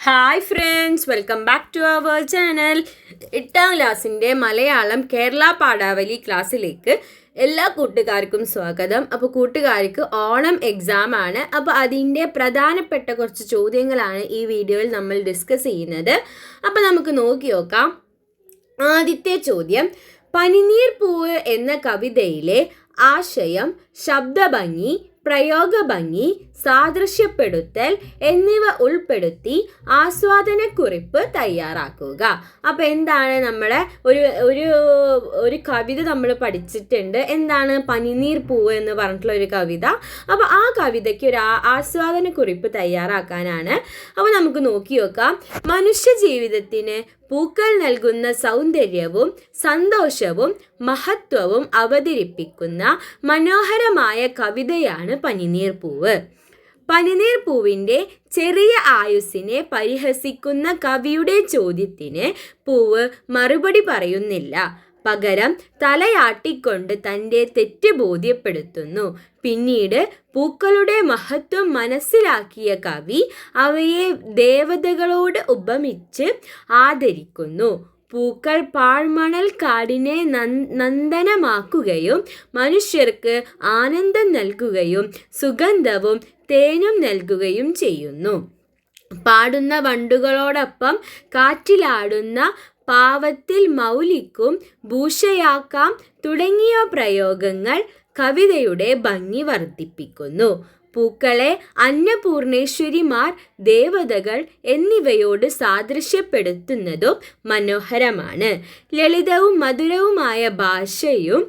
Hi friends, welcome back to our channel. 8ാം ക്ലാസ്സിൻ്റെ മലയാളം കേരള പാഠാവലി ക്ലാസ്സിലേക്ക് എല്ലാ കൂട്ടുകാർക്കും സ്വാഗതം. അപ്പോൾ കൂട്ടുകാർക്ക് ഓണം എക്സാം ആണ്. അപ്പോൾ അതിൻ്റെ പ്രധാനപ്പെട്ട കുറച്ച് ചോദ്യങ്ങളാണ് ഈ വീഡിയോയിൽ നമ്മൾ ഡിസ്കസ് ചെയ്യുന്നത്. അപ്പോൾ നമുക്ക് നോക്കി നോക്കാം. ആദ്യത്തെ ചോദ്യം, പനിനീർ പൂവ് എന്ന കവിതയിലെ ആശയം, ശബ്ദഭംഗി, പ്രയോഗഭംഗി, സാദൃശ്യപ്പെടുത്തൽ എന്നിവ ഉൾപ്പെടുത്തി ആസ്വാദനക്കുറിപ്പ് തയ്യാറാക്കുക. അപ്പോൾ എന്താണ് നമ്മുടെ ഒരു കവിത നമ്മൾ പഠിച്ചിട്ടുണ്ട്. എന്താണ് പനിനീർ പൂവ് എന്ന് പറഞ്ഞിട്ടുള്ള ഒരു കവിത. അപ്പോൾ ആ കവിതയ്ക്ക് ഒരു ആസ്വാദനക്കുറിപ്പ് തയ്യാറാക്കാനാണ്. അപ്പോൾ നമുക്ക് നോക്കി നോക്കാം. മനുഷ്യ ജീവിതത്തിന് പൂക്കൾ നൽകുന്ന സൗന്ദര്യവും സന്തോഷവും മഹത്വവും അവതരിപ്പിക്കുന്ന മനോഹരമായ കവിതയാണ് പനിനീർ പൂവ്. പനിനീർ പൂവിൻ്റെ ചെറിയ ആയുസ്സിനെ പരിഹസിക്കുന്ന കവിയുടെ ചോദ്യത്തിന് പൂവ് മറുപടി പറയുന്നില്ല. പകരം തലയാട്ടിക്കൊണ്ട് തൻ്റെ തെറ്റ് ബോധ്യപ്പെടുത്തുന്നു. പിന്നീട് പൂക്കളുടെ മഹത്വം മനസ്സിലാക്കിയ കവി അവയെ ദേവതകളോട് ഉപമിച്ച് ആദരിക്കുന്നു. പൂക്കൾ പാഴ്മണൽ കാടിനെ നന്ദനമാക്കുകയും മനുഷ്യർക്ക് ആനന്ദം നൽകുകയും സുഗന്ധവും തേനും നൽകുകയും ചെയ്യുന്നു. പാടുന്ന വണ്ടുകളോടൊപ്പം കാറ്റിലാടുന്ന പാവത്തിൽ മൗലിക്കും ഭൂഷയാക്കാം തുടങ്ങിയ പ്രയോഗങ്ങൾ കവിതയുടെ ഭംഗി വർദ്ധിപ്പിക്കുന്നു. പൂക്കളെ അന്നപൂർണേശ്വരിമാർ, ദേവതകൾ എന്നിവയോട് സാദൃശ്യപ്പെടുത്തുന്നതും മനോഹരമാണ്. ലളിതവും മധുരവുമായ ഭാഷയും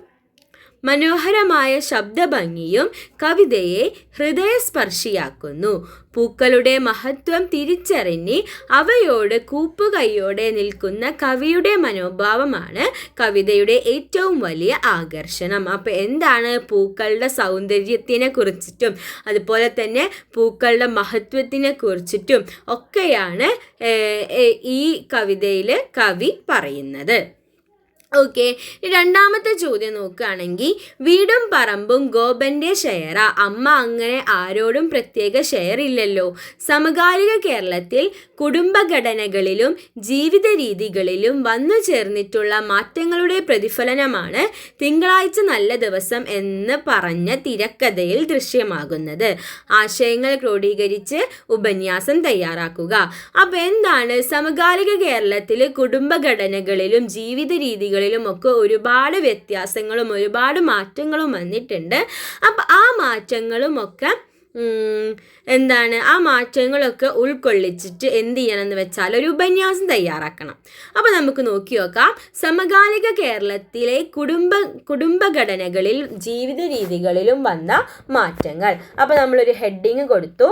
മനോഹരമായ ശബ്ദഭംഗിയും കവിതയെ ഹൃദയസ്പർശിയാക്കുന്നു. പൂക്കളുടെ മഹത്വം തിരിച്ചറിഞ്ഞ് അവയോട് കൂപ്പുകൈയോടെ നിൽക്കുന്ന കവിയുടെ മനോഭാവമാണ് കവിതയുടെ ഏറ്റവും വലിയ ആകർഷണം. അപ്പോൾ എന്താണ് പൂക്കളുടെ സൗന്ദര്യത്തിനെ കുറിച്ചിട്ടും അതുപോലെ തന്നെ പൂക്കളുടെ മഹത്വത്തിനെ കുറിച്ചിട്ടും ഒക്കെയാണ് ഈ കവിതയിൽ കവി പറയുന്നത്. ഓക്കെ, രണ്ടാമത്തെ ചോദ്യം നോക്കുകയാണെങ്കിൽ, വീടും പറമ്പും ഗോപന്റെ ഷെയറ, അമ്മ അങ്ങനെ ആരോടും പ്രത്യേക ഷെയർ ഇല്ലല്ലോ. സമകാലിക കേരളത്തിൽ കുടുംബഘടനകളിലും ജീവിത രീതികളിലും വന്നു ചേർന്നിട്ടുള്ള മാറ്റങ്ങളുടെ പ്രതിഫലനമാണ് തിങ്കളാഴ്ച നല്ല ദിവസം എന്ന് പറഞ്ഞ തിരക്കഥയിൽ ദൃശ്യമാകുന്നത്. ആശയങ്ങൾ ക്രോഡീകരിച്ച് ഉപന്യാസം തയ്യാറാക്കുക. അപ്പോൾ എന്താണ് സമകാലിക കേരളത്തിൽ കുടുംബഘടനകളിലും ജീവിത രീതികളിലും ഒക്കെ ഒരുപാട് വ്യത്യാസങ്ങളും ഒരുപാട് മാറ്റങ്ങളും വന്നിട്ടുണ്ട്. അപ്പം ആ മാറ്റങ്ങളുമൊക്കെ ആ മാറ്റങ്ങളൊക്കെ ഉൾക്കൊള്ളിച്ചിട്ട് എന്ത് ചെയ്യണമെന്ന് വെച്ചാൽ ഒരു ഉപന്യാസം തയ്യാറാക്കണം. അപ്പോൾ നമുക്ക് നോക്കി നോക്കാം. സമകാലിക കേരളത്തിലെ കുടുംബഘടനകളിൽ ജീവിത രീതികളിലും വന്ന മാറ്റങ്ങൾ. അപ്പോൾ നമ്മളൊരു ഹെഡിങ് കൊടുത്തു.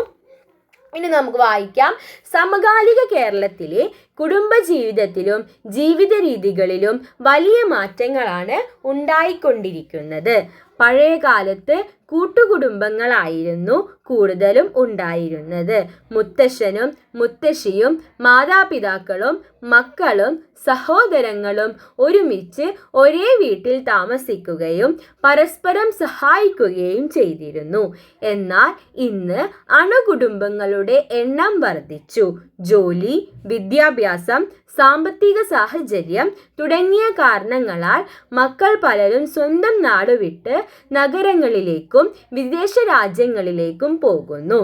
ഇനി നമുക്ക് വായിക്കാം. സമകാലിക കേരളത്തിലെ കുടുംബജീവിതത്തിലും ജീവിത രീതികളിലും വലിയ മാറ്റങ്ങളാണ് ഉണ്ടായിക്കൊണ്ടിരിക്കുന്നത്. പഴയ കാലത്ത് കൂട്ടുകുടുംബങ്ങളായിരുന്നു കൂടുതലും ഉണ്ടായിരുന്നത്. മുത്തശ്ശനും മുത്തശ്ശിയും മാതാപിതാക്കളും മക്കളും സഹോദരങ്ങളും ഒരുമിച്ച് ഒരേ വീട്ടിൽ താമസിക്കുകയും പരസ്പരം സഹായിക്കുകയും ചെയ്തിരുന്നു. എന്നാൽ ഇന്ന് അണുകുടുംബങ്ങളുടെ എണ്ണം വർദ്ധിച്ചു. ജോലി, വിദ്യാഭ്യാസം, സാമ്പത്തിക സാഹചര്യം തുടങ്ങിയ കാരണങ്ങളാൽ മക്കൾ പലരും സ്വന്തം നാടുവിട്ട് നഗരങ്ങളിലേക്കും വിദേശ രാജ്യങ്ങളിലേക്കും പോകുന്നു.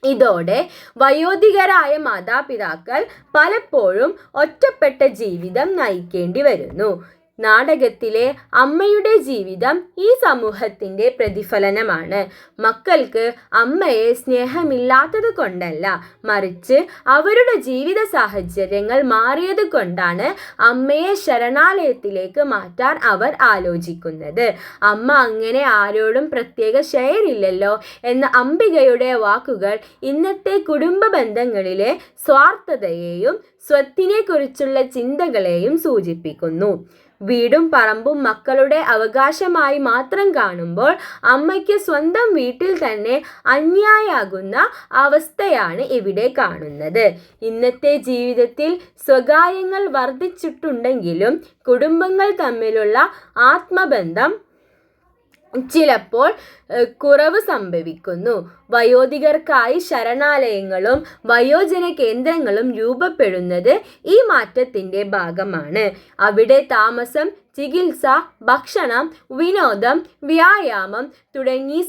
ഇതോടെ വയോധികരായ മാതാപിതാക്കൾ പലപ്പോഴും ഒറ്റപ്പെട്ട ജീവിതം നയിക്കേണ്ടി വരുന്നു. നാടകത്തിലെ അമ്മയുടെ ജീവിതം ഈ സമൂഹത്തിൻ്റെ പ്രതിഫലനമാണ്. മക്കൾക്ക് അമ്മയെ സ്നേഹമില്ലാത്തത് കൊണ്ടല്ല, മറിച്ച് അവരുടെ ജീവിത സാഹചര്യങ്ങൾ മാറിയത് കൊണ്ടാണ് അമ്മയെ ശരണാലയത്തിലേക്ക് മാറ്റാൻ അവർ ആലോചിക്കുന്നത്. അമ്മ അങ്ങനെ ആരോടും പ്രത്യേക ഷെയർ ഇല്ലല്ലോ എന്ന അംബികയുടെ വാക്കുകൾ ഇന്നത്തെ കുടുംബ ബന്ധങ്ങളിലെ സ്വാർത്ഥതയെയും സ്വത്തിനെക്കുറിച്ചുള്ള ചിന്തകളെയും സൂചിപ്പിക്കുന്നു. വീടും പറമ്പും മക്കളുടെ അവകാശമായി മാത്രം കാണുമ്പോൾ അമ്മയ്ക്ക് സ്വന്തം വീട്ടിൽ തന്നെ അന്യായാകുന്ന അവസ്ഥയാണ് ഇവിടെ കാണുന്നത്. ഇന്നത്തെ ജീവിതത്തിൽ സ്വകാര്യങ്ങൾ വർദ്ധിച്ചിട്ടുണ്ടെങ്കിലും കുടുംബങ്ങൾ തമ്മിലുള്ള ആത്മബന്ധം ചിലപ്പോൾ കുറവ് സംഭവിക്കുന്നു. വയോധികർക്കായി ശരണാലയങ്ങളും വയോജന കേന്ദ്രങ്ങളും രൂപപ്പെടുന്നത് ഈ മാറ്റത്തിൻ്റെ ഭാഗമാണ്. അവിടെ താമസം, ചികിത്സ, ഭക്ഷണം, വിനോദം, വ്യായാമം തുടങ്ങി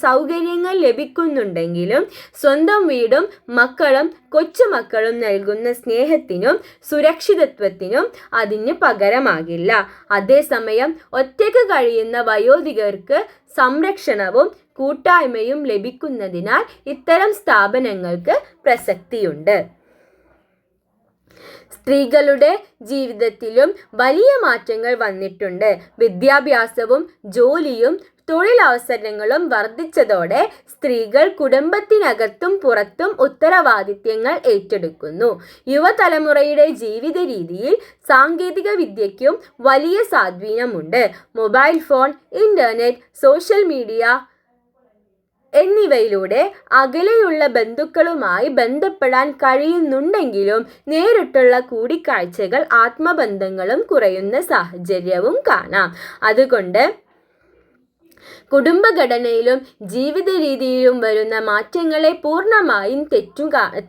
സൗകര്യങ്ങൾ ലഭിക്കുന്നുണ്ടെങ്കിലും സ്വന്തം വീടും മക്കളും കൊച്ചുമക്കളും നൽകുന്ന സ്നേഹത്തിനും സുരക്ഷിതത്വത്തിനും അതിന് പകരമാകില്ല. അതേസമയം ഒറ്റയ്ക്ക് കഴിയുന്ന വയോധികർക്ക് സംരക്ഷണവും കൂട്ടായ്മയും ലഭിക്കുന്നതിനാൽ ഇത്തരം സ്ഥാപനങ്ങൾക്ക് പ്രസക്തിയുണ്ട്. സ്ത്രീകളുടെ ജീവിതത്തിലും വലിയ മാറ്റങ്ങൾ വന്നിട്ടുണ്ട്. വിദ്യാഭ്യാസവും ജോലിയും തൊഴിലവസരങ്ങളും വർദ്ധിച്ചതോടെ സ്ത്രീകൾ കുടുംബത്തിനകത്തും പുറത്തും ഉത്തരവാദിത്യങ്ങൾ ഏറ്റെടുക്കുന്നു. യുവതലമുറയുടെ ജീവിത രീതിയിൽ സാങ്കേതിക വിദ്യയ്ക്കും വലിയ സ്വാധീനമുണ്ട്. Mobile phone, internet, social media എന്നിവയിലൂടെ അകലെയുള്ള ബന്ധുക്കളുമായി ബന്ധപ്പെടാൻ കഴിയുന്നുണ്ടെങ്കിലും നേരിട്ടുള്ള കൂടിക്കാഴ്ചകൾ ആത്മബന്ധങ്ങളും കുറയുന്ന സാഹചര്യവും കാണാം. അതുകൊണ്ട് കുടുംബഘടനയിലും ജീവിത രീതിയിലും വരുന്ന മാറ്റങ്ങളെ പൂർണ്ണമായും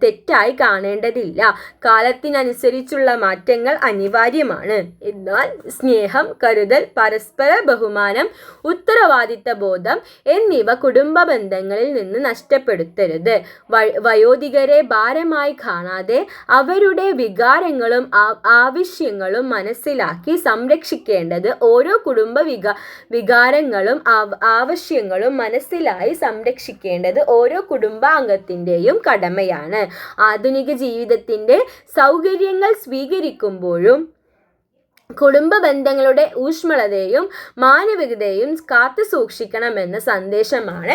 തെറ്റായി കാണേണ്ടതില്ല. കാലത്തിനനുസരിച്ചുള്ള മാറ്റങ്ങൾ അനിവാര്യമാണ്. എന്നാൽ സ്നേഹം, കരുതൽ, പരസ്പര ബഹുമാനം, ഉത്തരവാദിത്ത ബോധം എന്നിവ കുടുംബ ബന്ധങ്ങളിൽ നിന്ന് നഷ്ടപ്പെടുത്തരുത്. വയോധികരെ ഭാരമായി കാണാതെ അവരുടെ വികാരങ്ങളും ആവശ്യങ്ങളും മനസ്സിലാക്കി സംരക്ഷിക്കേണ്ടത് ഓരോ കുടുംബ വികാരങ്ങളും ആവശ്യങ്ങളും മനസ്സിലായി സംരക്ഷിക്കേണ്ടത് ഓരോ കുടുംബാംഗത്തിൻ്റെയും കടമയാണ്. ആധുനിക ജീവിതത്തിൻ്റെ സൗകര്യങ്ങൾ സ്വീകരിക്കുമ്പോഴും കുടുംബ ബന്ധങ്ങളുടെ ഊഷ്മളതയും മാനവികതയും കാത്തു സൂക്ഷിക്കണമെന്ന സന്ദേശമാണ്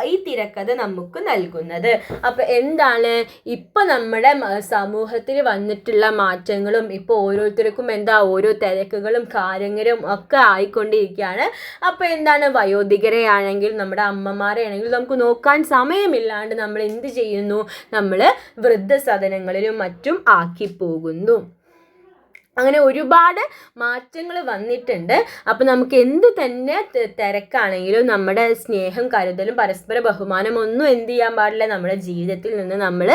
ഈ തിരക്കഥ നമുക്ക് നൽകുന്നത്. അപ്പോൾ എന്താണ് ഇപ്പം നമ്മുടെ സമൂഹത്തിൽ വന്നിട്ടുള്ള മാറ്റങ്ങളും ഇപ്പോൾ ഓരോരുത്തർക്കും ഓരോ തിരക്കുകളും കാര്യങ്ങളും ഒക്കെ ആയിക്കൊണ്ടിരിക്കുകയാണ്. അപ്പോൾ എന്താണ്, വയോധികരെ ആണെങ്കിൽ നമ്മുടെ അമ്മമാരെ ആണെങ്കിൽ നമുക്ക് നോക്കാൻ സമയമില്ലാണ്ട് നമ്മൾ എന്ത് ചെയ്യുന്നു, നമ്മൾ വൃദ്ധസദനങ്ങളിലും മറ്റും ആക്കി പോകുന്നു. അങ്ങനെ ഒരുപാട് മാറ്റങ്ങൾ വന്നിട്ടുണ്ട്. അപ്പോൾ നമുക്ക് എന്ത് തന്നെ തിരക്കാണെങ്കിലും നമ്മുടെ സ്നേഹം, കരുതലും പരസ്പര ബഹുമാനം ഒന്നും എന്ത് ചെയ്യാൻ പാടില്ല, നമ്മുടെ ജീവിതത്തിൽ നിന്ന് നമ്മൾ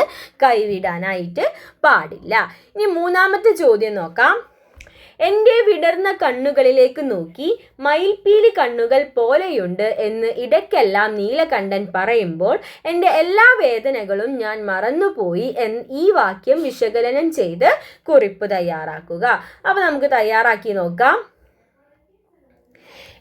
കൈവിടാനായിട്ട് പാടില്ല. ഇനി മൂന്നാമത്തെ ചോദ്യം നോക്കാം. എൻ്റെ വിടർന്ന കണ്ണുകളിലേക്ക് നോക്കി മയിൽപ്പീലി കണ്ണുകൾ പോലെയുണ്ട് എന്ന് ഇടയ്ക്കെല്ലാം നീലകണ്ഠൻ പറയുമ്പോൾ എൻ്റെ എല്ലാ വേദനകളും ഞാൻ മറന്നുപോയി ഈ വാക്യം വിശകലനം ചെയ്ത് കുറിപ്പ് തയ്യാറാക്കുക. അപ്പോൾ നമുക്ക് തയ്യാറാക്കി നോക്കാം.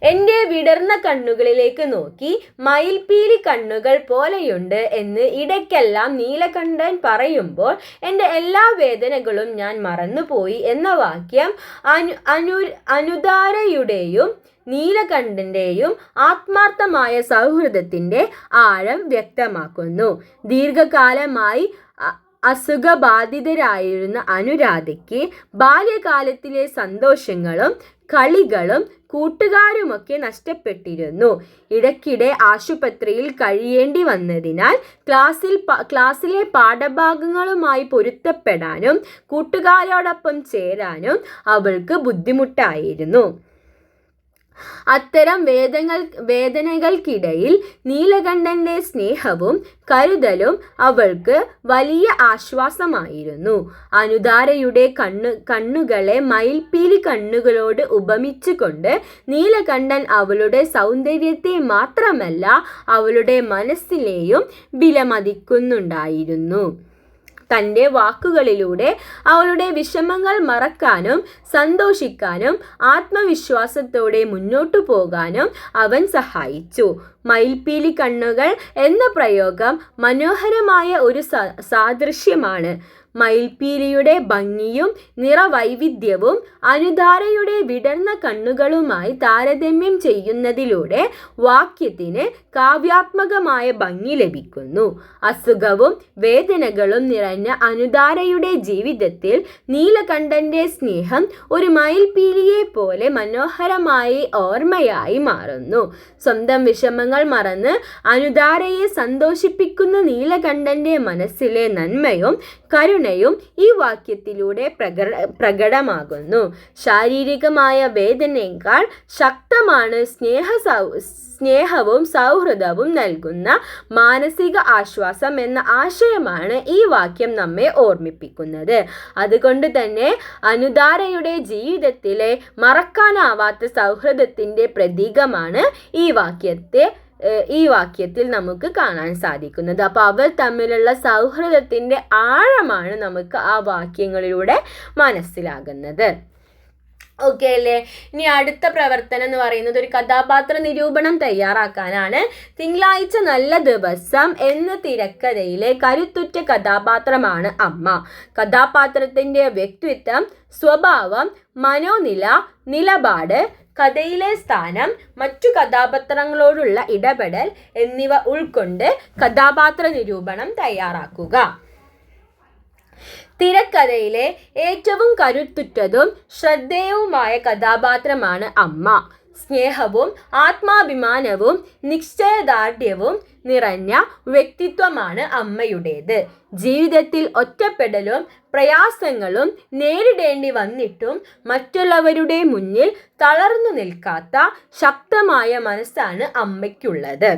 എൻ്റെ വിടർന്ന കണ്ണുകളിലേക്ക് നോക്കി മയിൽപ്പീലി കണ്ണുകൾ പോലെയുണ്ട് എന്ന് ഇടയ്ക്കെല്ലാം നീലകണ്ഠൻ പറയുമ്പോൾ എൻ്റെ എല്ലാ വേദനകളും ഞാൻ മറന്നുപോയി എന്ന വാക്യം അനുധാരയുടെയും നീലകണ്ഠൻ്റെയും ആത്മാർത്ഥമായ സൗഹൃദത്തിൻ്റെ ആഴം വ്യക്തമാക്കുന്നു. ദീർഘകാലമായി അസുഖബാധിതരായിരുന്ന അനുരാധയ്ക്ക് ബാല്യകാലത്തിലെ സന്തോഷങ്ങളും കളികളും കൂട്ടുകാരുമൊക്കെ നഷ്ടപ്പെട്ടിരുന്നു. ഇടയ്ക്കിടെ ആശുപത്രിയിൽ കഴിയേണ്ടി വന്നതിനാൽ ക്ലാസ്സിലെ പാഠഭാഗങ്ങളുമായി പൊരുത്തപ്പെടാനും കൂട്ടുകാരോടൊപ്പം ചേരാനും അവൾക്ക് ബുദ്ധിമുട്ടായിരുന്നു. അത്തരം വേദനകൾക്കിടയിൽ നീലകണ്ഠൻ്റെ സ്നേഹവും കരുതലും അവൾക്ക് വലിയ ആശ്വാസമായിരുന്നു. അനുധാരയുടെ കണ്ണുകളെ മയിൽപ്പീലി കണ്ണുകളോട് ഉപമിച്ചുകൊണ്ട് നീലകണ്ഠൻ അവളുടെ സൗന്ദര്യത്തെ മാത്രമല്ല അവളുടെ മനസ്സിനെയും വിലമതിക്കുന്നുണ്ടായിരുന്നു. തൻ്റെ വാക്കുകളിലൂടെ അവളുടെ വിഷമങ്ങൾ മറക്കാനും സന്തോഷിക്കാനും ആത്മവിശ്വാസത്തോടെ മുന്നോട്ടു പോകാനും അവൻ സഹായിച്ചു. മയിൽപ്പീലി കണ്ണുകൾ എന്ന പ്രയോഗം മനോഹരമായ ഒരു സാദൃശ്യമാണ്. മയിൽപ്പീലിയുടെ ഭംഗിയും നിറവൈവിധ്യവും അനുധാരയുടെ വിടർന്ന കണ്ണുകളുമായി താരതമ്യം ചെയ്യുന്നതിലൂടെ വാക്യത്തിന് കാവ്യാത്മകമായ ഭംഗി ലഭിക്കുന്നു. അസുഖവും വേദനകളും നിറഞ്ഞ അനുധാരയുടെ ജീവിതത്തിൽ നീലകണ്ഠൻ്റെ സ്നേഹം ഒരു മയിൽപ്പീലിയെ പോലെ മനോഹരമായി ഓർമ്മയായി മാറുന്നു. സ്വന്തം വിഷമങ്ങൾ ദുഃഖങ്ങൾ മറന്ന് അനുധാരയെ സന്തോഷിപ്പിക്കുന്ന നീലകണ്ഠന്റെ മനസ്സിലെ നന്മയും കരുണയും ഈ വാക്യത്തിലൂടെ പ്രകടമാകുന്നു. ശാരീരികമായ വേദനയേക്കാൾ ശക്തമാണ് സ്നേഹവും സൗഹൃദവും നൽകുന്ന മാനസിക ആശ്വാസം എന്ന ആശയമാണ് ഈ വാക്യം നമ്മെ ഓർമ്മിപ്പിക്കുന്നത്. അതുകൊണ്ട് തന്നെ അനുധാരയുടെ ജീവിതത്തിലെ മറക്കാനാവാത്ത സൗഹൃദത്തിൻ്റെ പ്രതീകമാണ് ഈ വാക്യത്തിൽ നമുക്ക് കാണാൻ സാധിക്കുന്നത്. അപ്പോൾ അവർ തമ്മിലുള്ള സൗഹൃദത്തിൻ്റെ ആഴമാണ് നമുക്ക് ആ വാക്യങ്ങളിലൂടെ മനസ്സിലാകുന്നത്. ഓക്കെ അല്ലേ? ഇനി അടുത്ത പ്രവർത്തനം എന്ന് പറയുന്നത് ഒരു കഥാപാത്ര നിരൂപണം തയ്യാറാക്കാനാണ്. തിങ്കളാഴ്ച നല്ല ദിവസം എന്ന തിരക്കഥയിലെ കരുത്തുറ്റ കഥാപാത്രമാണ് അമ്മ. കഥാപാത്രത്തിൻ്റെ വ്യക്തിത്വം, സ്വഭാവം, മനോനില, നിലപാട്, കഥയിലെ സ്ഥാനം, മറ്റു കഥാപാത്രങ്ങളോടുള്ള ഇടപെടൽ എന്നിവ ഉൾക്കൊണ്ട് കഥാപാത്ര നിരൂപണം തയ്യാറാക്കുക. തിരക്കഥയിലെ ഏറ്റവും കരുത്തുറ്റതും ശ്രദ്ധേയവുമായ കഥാപാത്രമാണ് അമ്മ. സ്നേഹവും ആത്മാഭിമാനവും നിശ്ചയദാർഢ്യവും നിറഞ്ഞ വ്യക്തിത്വമാണ് അമ്മയുടേത്. ജീവിതത്തിൽ ഒറ്റപ്പെടലും പ്രയാസങ്ങളും നേരിടേണ്ടി വന്നിട്ടും മറ്റുള്ളവരുടെ മുന്നിൽ തളർന്നു നിൽക്കാത്ത ശക്തമായ മനസ്സാണ് അമ്മയ്ക്കുള്ളത്.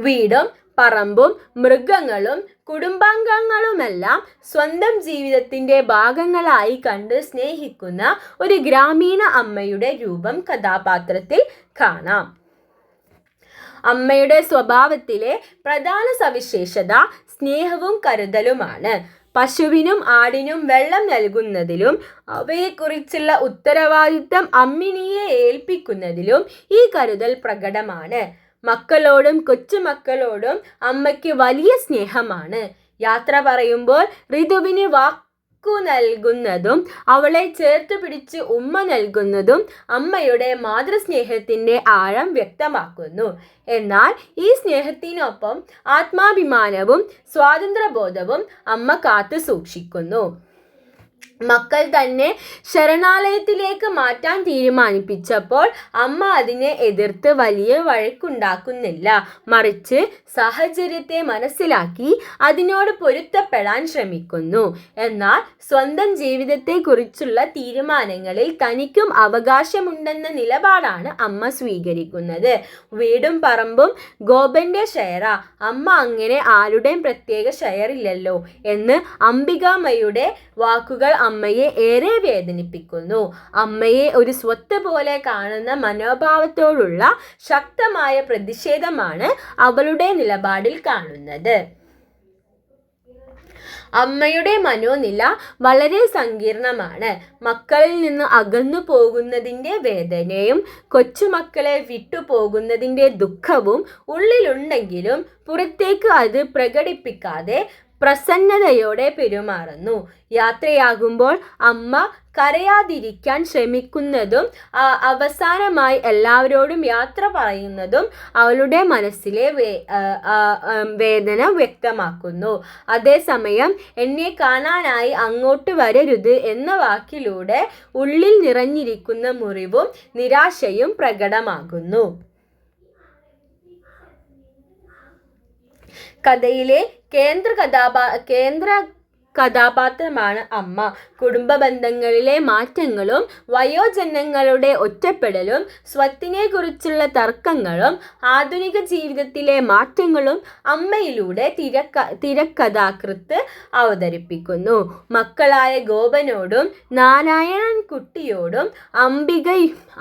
വീടും പറമ്പും മൃഗങ്ങളും കുടുംബാംഗങ്ങളുമെല്ലാം സ്വന്തം ജീവിതത്തിൻ്റെ ഭാഗങ്ങളായി കണ്ട് സ്നേഹിക്കുന്ന ഒരു ഗ്രാമീണ അമ്മയുടെ രൂപം കഥാപാത്രത്തിൽ കാണാം. അമ്മയുടെ സ്വഭാവത്തിലെ പ്രധാന സവിശേഷത സ്നേഹവും കരുതലുമാണ്. പശുവിനും ആടിനും വെള്ളം നൽകുന്നതിലും അവയെക്കുറിച്ചുള്ള ഉത്തരവാദിത്തം അമ്മിണിയെ ഏൽപ്പിക്കുന്നതിലും ഈ കരുതൽ പ്രകടമാണ്. മക്കളോടും കൊച്ചുമക്കളോടും അമ്മയ്ക്ക് വലിയ സ്നേഹമാണ്. യാത്ര പറയുമ്പോൾ ഋതുവിന് വാക്കു നൽകുന്നതും അവളെ ചേർത്ത് പിടിച്ച് ഉമ്മ നൽകുന്നതും അമ്മയുടെ മാതൃസ്നേഹത്തിൻ്റെ ആഴം വ്യക്തമാക്കുന്നു. എന്നാൽ ഈ സ്നേഹത്തിനൊപ്പം ആത്മാഭിമാനവും സ്വാതന്ത്ര്യബോധവും അമ്മ കാത്തു സൂക്ഷിക്കുന്നു. മക്കൾ തന്നെ ശരണാലയത്തിലേക്ക് മാറ്റാൻ തീരുമാനിപ്പിച്ചപ്പോൾ അമ്മ അതിനെ എതിർത്ത് വലിയ വഴക്കുണ്ടാക്കുന്നില്ല. മറിച്ച് സാഹചര്യത്തെ മനസ്സിലാക്കി അതിനോട് പൊരുത്തപ്പെടാൻ ശ്രമിക്കുന്നു. എന്നാൽ സ്വന്തം ജീവിതത്തെക്കുറിച്ചുള്ള തീരുമാനങ്ങളിൽ തനിക്കും അവകാശമുണ്ടെന്ന നിലപാടാണ് അമ്മ സ്വീകരിക്കുന്നത്. വീടും പറമ്പും ഗോപന്റെ ഷെയറാ, അമ്മ അങ്ങനെ ആരുടെയും പ്രത്യേക ഷെയറില്ലല്ലോ എന്ന് അംബികാമ്മയുടെ വാക്കുകൾ അമ്മയെ ഏറെ വേദനിപ്പിക്കുന്നു. അമ്മയെ ഒരു സ്വത്ത് പോലെ കാണുന്ന മനോഭാവത്തോടുള്ള ശക്തമായ പ്രതിഷേധമാണ് അവളുടെ നിലപാടിൽ കാണുന്നത്. അമ്മയുടെ മനോനില വളരെ സങ്കീർണമാണ്. മക്കളിൽ നിന്ന് അകന്നു പോകുന്നതിൻ്റെ വേദനയും കൊച്ചുമക്കളെ വിട്ടുപോകുന്നതിൻ്റെ ദുഃഖവും ഉള്ളിലുണ്ടെങ്കിലും പുറത്തേക്ക് അത് പ്രകടിപ്പിക്കാതെ പ്രസന്നതയോടെ പെരുമാറുന്നു. യാത്രയാകുമ്പോൾ അമ്മ കരയാതിരിക്കാൻ ശ്രമിക്കുന്നതും അവസാനമായി എല്ലാവരോടും യാത്ര പറയുന്നതും അവളുടെ മനസ്സിലെ വേദന വ്യക്തമാക്കുന്നു. അതേസമയം എന്നെ കാണാനായി അങ്ങോട്ട് വരരുത് എന്ന വാക്കിലൂടെ ഉള്ളിൽ നിറഞ്ഞിരിക്കുന്ന മുറിവും നിരാശയും പ്രകടമാകുന്നു. കഥയിലെ കേന്ദ്ര കഥാപാത്രമാണ് അമ്മ. കുടുംബ ബന്ധങ്ങളിലെ മാറ്റങ്ങളും വയോജനങ്ങളുടെ ഒറ്റപ്പെടലും സ്വത്തിനെക്കുറിച്ചുള്ള തർക്കങ്ങളും ആധുനിക ജീവിതത്തിലെ മാറ്റങ്ങളും അമ്മയിലൂടെ തിരക്കഥാകൃത്ത് അവതരിപ്പിക്കുന്നു. മക്കളായ ഗോപനോടും നാരായണൻ കുട്ടിയോടും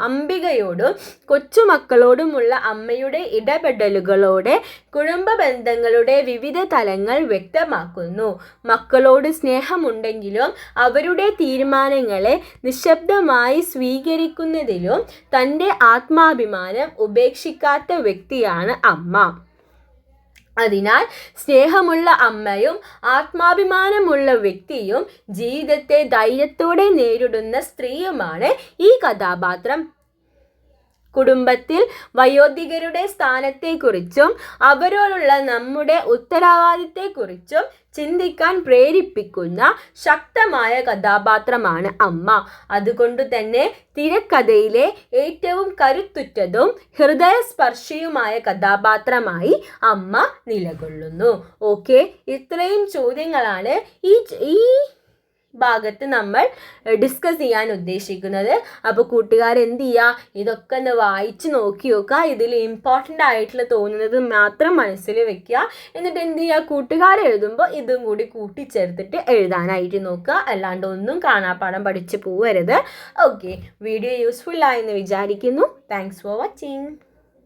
അംബികയോടും കൊച്ചുമക്കളോടുമുള്ള അമ്മയുടെ ഇടപെടലുകളോടെ കുടുംബ ബന്ധങ്ങളുടെ വിവിധ തലങ്ങൾ വ്യക്തമാക്കുന്നു. മക്കളോട് സ്നേഹമുണ്ടെങ്കിലും അവരുടെ തീരുമാനങ്ങളെ നിശബ്ദമായി സ്വീകരിക്കുന്നതിലും തൻ്റെ ആത്മാഭിമാനം ഉപേക്ഷിക്കാത്ത വ്യക്തിയാണ് അമ്മ. അതിനാൽ സ്നേഹമുള്ള അമ്മയും ആത്മാഭിമാനമുള്ള വ്യക്തിയും ജീവിതത്തെ ധൈര്യത്തോടെ നേരിടുന്ന സ്ത്രീയുമാണ് ഈ കഥാപാത്രം കുടുംബത്തിൽ വയോധികരുടെ സ്ഥാനത്തെക്കുറിച്ചും അവരോടുള്ള നമ്മുടെ ഉത്തരവാദിത്തെക്കുറിച്ചും ചിന്തിക്കാൻ പ്രേരിപ്പിക്കുന്ന ശക്തമായ കഥാപാത്രമാണ് അമ്മ. അതുകൊണ്ട് തന്നെ തിരക്കഥയിലെ ഏറ്റവും കരുത്തുറ്റതും ഹൃദയസ്പർശിയുമായ കഥാപാത്രമായി അമ്മ നിലകൊള്ളുന്നു. ഓക്കെ, ഇത്രയും ചോദ്യങ്ങളാണ് ഈ ഭാഗത്ത് നമ്മൾ ഡിസ്കസ് ചെയ്യാൻ ഉദ്ദേശിക്കുന്നത്. അപ്പോൾ കൂട്ടുകാർ എന്ത് ചെയ്യുക, ഇതൊക്കെ ഒന്ന് വായിച്ച് നോക്കി നോക്കുക. ഇതിൽ ഇമ്പോർട്ടൻ്റ് ആയിട്ടുള്ള തോന്നുന്നത് മാത്രം മനസ്സിൽ വെക്കുക. എന്നിട്ട് എന്ത് ചെയ്യുക, കൂട്ടുകാർ എഴുതുമ്പോൾ ഇതും കൂടി കൂട്ടിച്ചേർത്തിട്ട് എഴുതാനായിട്ട് നോക്കുക. അല്ലാണ്ട് ഒന്നും കാണാപ്പാഠം പഠിച്ച് പോവരുത്. ഓക്കെ, വീഡിയോ യൂസ്ഫുൾ ആയെന്ന് വിചാരിക്കുന്നു. Thanks for watching.